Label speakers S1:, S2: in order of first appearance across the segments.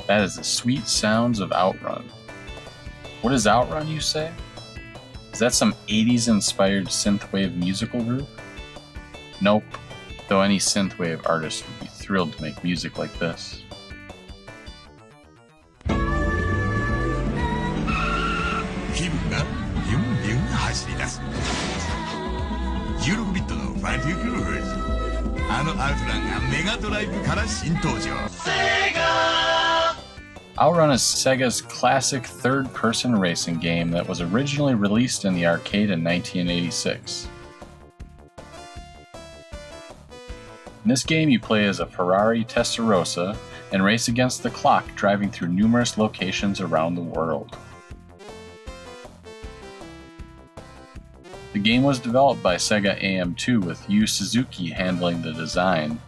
S1: That is the sweet sounds of Outrun. What is Outrun, you say? Is that some 80s inspired synthwave musical group? Nope, though any synthwave artist would be thrilled to make music like this. Outrun is Sega's classic third-person racing game that was originally released in the arcade in 1986. In this game, you play as a Ferrari Testarossa and race against the clock, driving through numerous locations around the world. The game was developed by Sega AM2 with Yu Suzuki handling the design.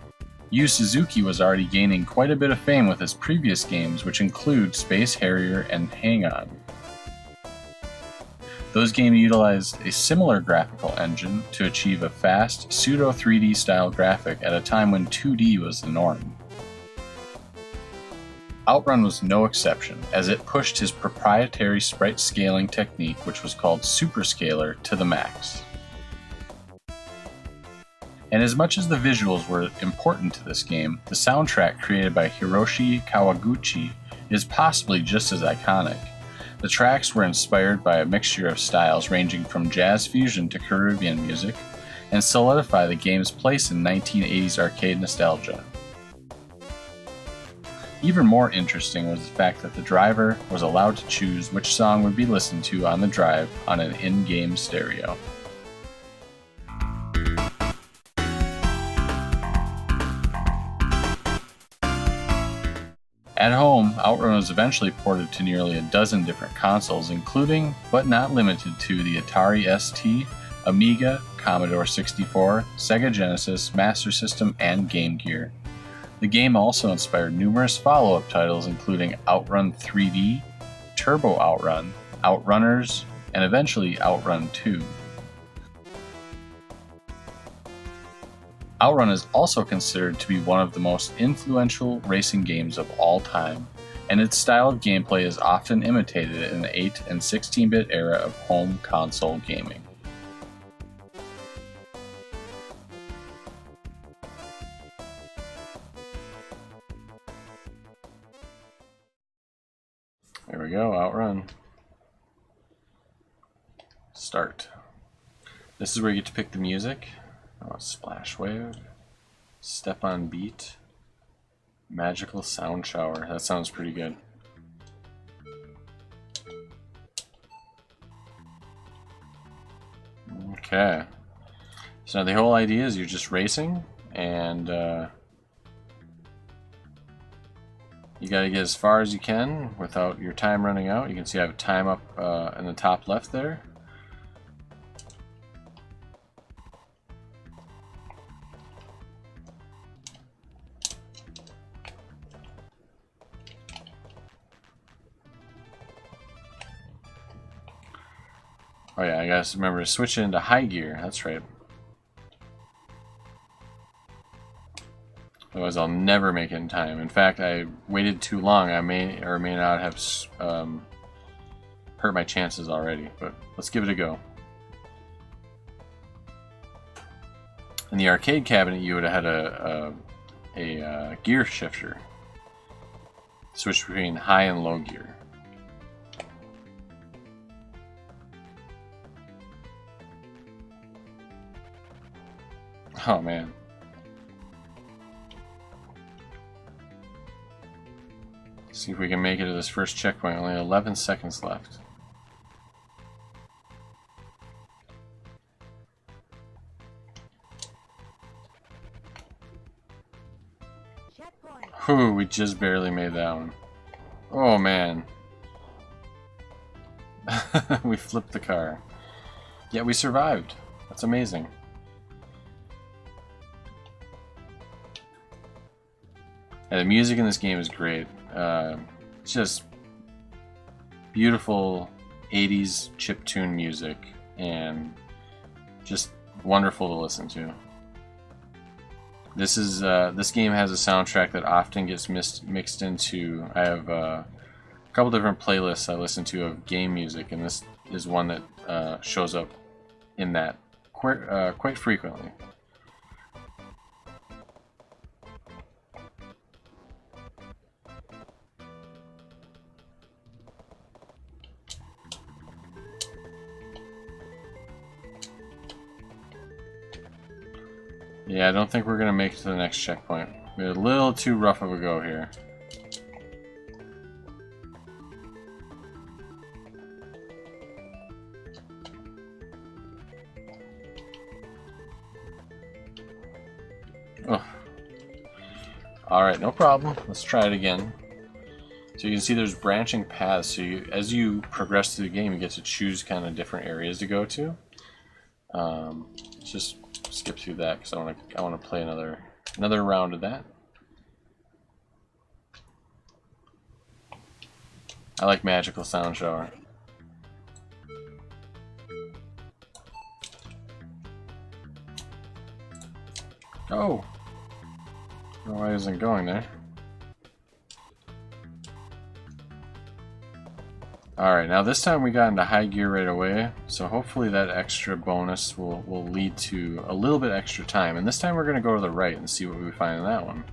S1: Yu Suzuki was already gaining quite a bit of fame with his previous games, which include Space Harrier and Hang On. Those games utilized a similar graphical engine to achieve a fast, pseudo-3D style graphic at a time when 2D was the norm. Outrun was no exception, as it pushed his proprietary sprite scaling technique, which was called Superscaler, to the max. And as much as the visuals were important to this game, the soundtrack created by Hiroshi Kawaguchi is possibly just as iconic. The tracks were inspired by a mixture of styles ranging from jazz fusion to Caribbean music, and solidify the game's place in 1980s arcade nostalgia. Even more interesting was the fact that the driver was allowed to choose which song would be listened to on the drive on an in-game stereo. At home, Outrun was eventually ported to nearly a dozen different consoles, including, but not limited to, the Atari ST, Amiga, Commodore 64, Sega Genesis, Master System, and Game Gear. The game also inspired numerous follow-up titles, including Outrun 3D, Turbo Outrun, Outrunners, and eventually Outrun 2. Outrun is also considered to be one of the most influential racing games of all time, and its style of gameplay is often imitated in the 8 and 16-bit era of home console gaming. There we go, Outrun. Start. This is where you get to pick the music. Oh, splash wave, step on beat, magical sound shower. That sounds pretty good. Okay. So now the whole idea is you're just racing, and you gotta get as far as you can without your time running out. You can see I have a time up in the top left there. Oh yeah, I gotta remember to switch it into high gear, that's right. Otherwise I'll never make it in time. In fact, I waited too long. I may or may not have hurt my chances already, but let's give it a go. In the arcade cabinet, you would have had a gear shifter. Switch between high and low gear. Oh man. See if we can make it to this first checkpoint. Only 11 seconds left. Whew, we just barely made that one. Oh man. We flipped the car. Yeah, we survived. That's amazing. And the music in this game is great. It's just beautiful 80s chiptune music and just wonderful to listen to. This game has a soundtrack that often gets mixed into. I have a couple different playlists I listen to of game music, and this is one that shows up in that quite frequently. Yeah, I don't think we're going to make it to the next checkpoint. We're a little too rough of a go here. Oh. Alright, no problem. Let's try it again. So you can see there's branching paths. So as you progress through the game, you get to choose kind of different areas to go to. Let's just skip through that because I want to play another round of that. I like Magical Sound Shower. Oh! I don't know why I wasn't going there. Alright, now this time we got into high gear right away, so hopefully that extra bonus will lead to a little bit extra time. And this time we're going to go to the right and see what we find in that one.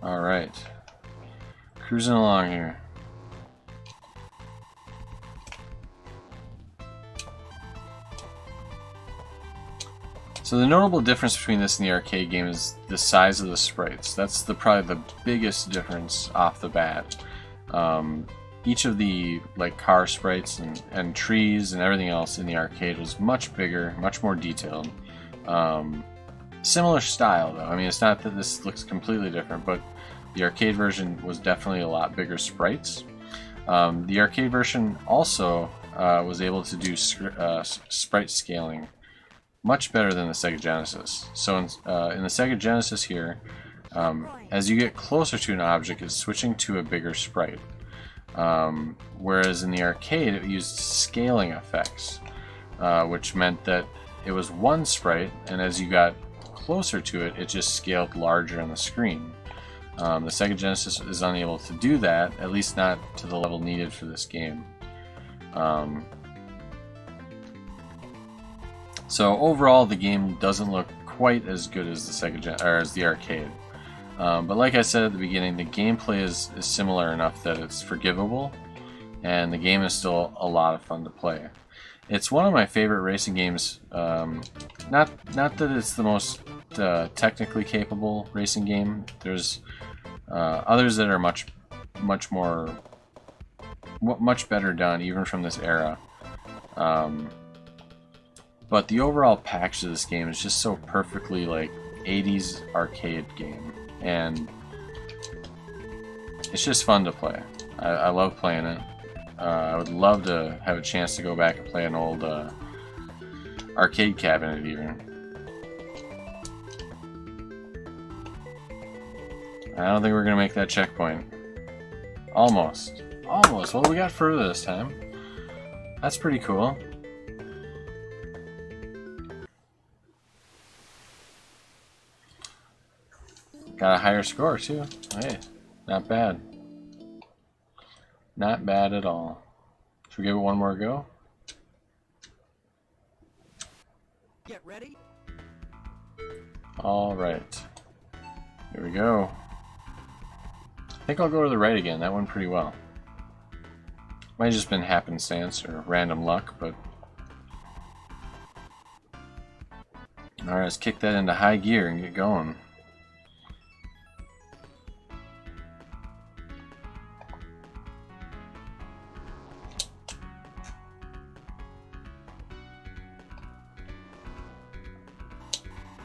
S1: Alright, cruising along here. So the notable difference between this and the arcade game is the size of the sprites. That's probably the biggest difference off the bat. Each of the car sprites and trees and everything else in the arcade was much bigger, much more detailed. Similar style though. I mean, it's not that this looks completely different, but the arcade version was definitely a lot bigger sprites. The arcade version also was able to do sprite scaling much better than the Sega Genesis. So in the Sega Genesis here, as you get closer to an object, it's switching to a bigger sprite. Whereas in the arcade, it used scaling effects, which meant that it was one sprite, and as you got closer to it, it just scaled larger on the screen. The Sega Genesis is unable to do that, at least not to the level needed for this game. So overall, the game doesn't look quite as good as the arcade. But like I said at the beginning, the gameplay is similar enough that it's forgivable, and the game is still a lot of fun to play. It's one of my favorite racing games. Not that it's the most technically capable racing game. There's others that are much better done, even from this era. But the overall package of this game is just so perfectly 80s arcade game, and it's just fun to play. I love playing it. I would love to have a chance to go back and play an old arcade cabinet even. I don't think we're going to make that checkpoint. Almost. Almost. Well, we got further this time. That's pretty cool. Got a higher score too. Hey, not bad. Not bad at all. Should we give it one more go?
S2: Get ready.
S1: All right. Here we go. I think I'll go to the right again. That went pretty well. Might have just been happenstance or random luck, but... Alright, let's kick that into high gear and get going.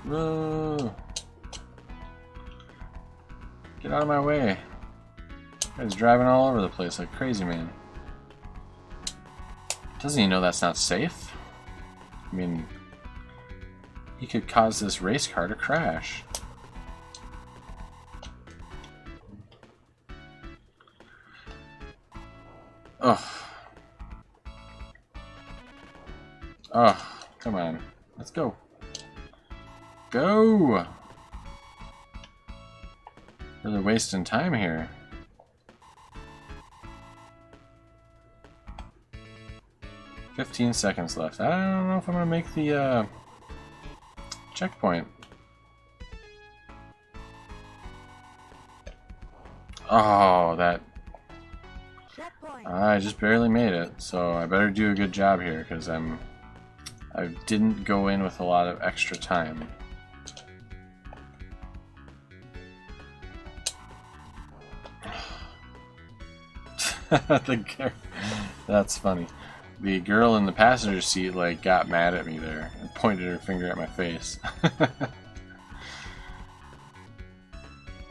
S1: Whoa. Get out of my way. Guy's driving all over the place like crazy, man. Doesn't he know that's not safe? I mean, he could cause this race car to crash. Ugh. Ugh. Come on. Let's go. Go! Really wasting time here. "15 seconds left. I don't know if I'm gonna make the checkpoint. Oh, that.
S2: Checkpoint.
S1: I just barely made it, so I better do a good job here because I didn't go in with a lot of extra time. That's funny. The girl in the passenger seat like got mad at me there and pointed her finger at my face.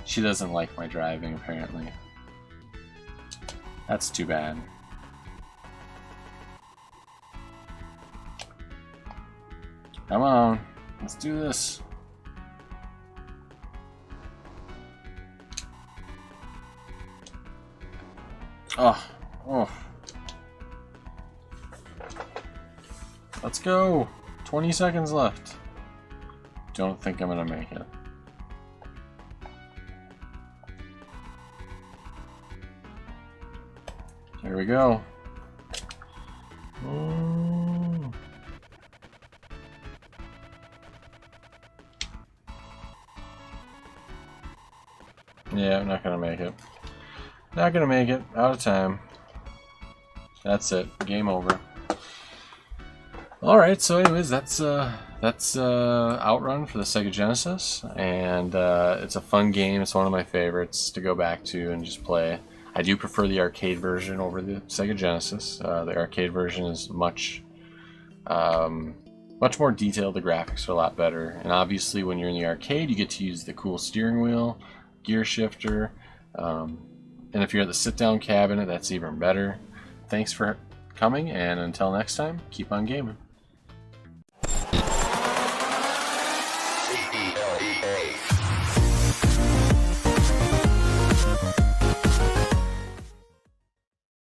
S1: She doesn't like my driving, apparently. That's too bad. Come on, let's do this. Oh. Let's go. 20 seconds left. Don't think I'm gonna make it. Here we go. Yeah, I'm not gonna make it. Not gonna make it. Out of time. That's it. Game over. Alright, so anyways, that's Outrun for the Sega Genesis, and it's a fun game. It's one of my favorites to go back to and just play. I do prefer the arcade version over the Sega Genesis. The arcade version is much more detailed. The graphics are a lot better, and obviously when you're in the arcade you get to use the cool steering wheel, gear shifter, and if you're at the sit-down cabinet, that's even better. Thanks for coming, and until next time, keep on gaming.
S3: CELEA.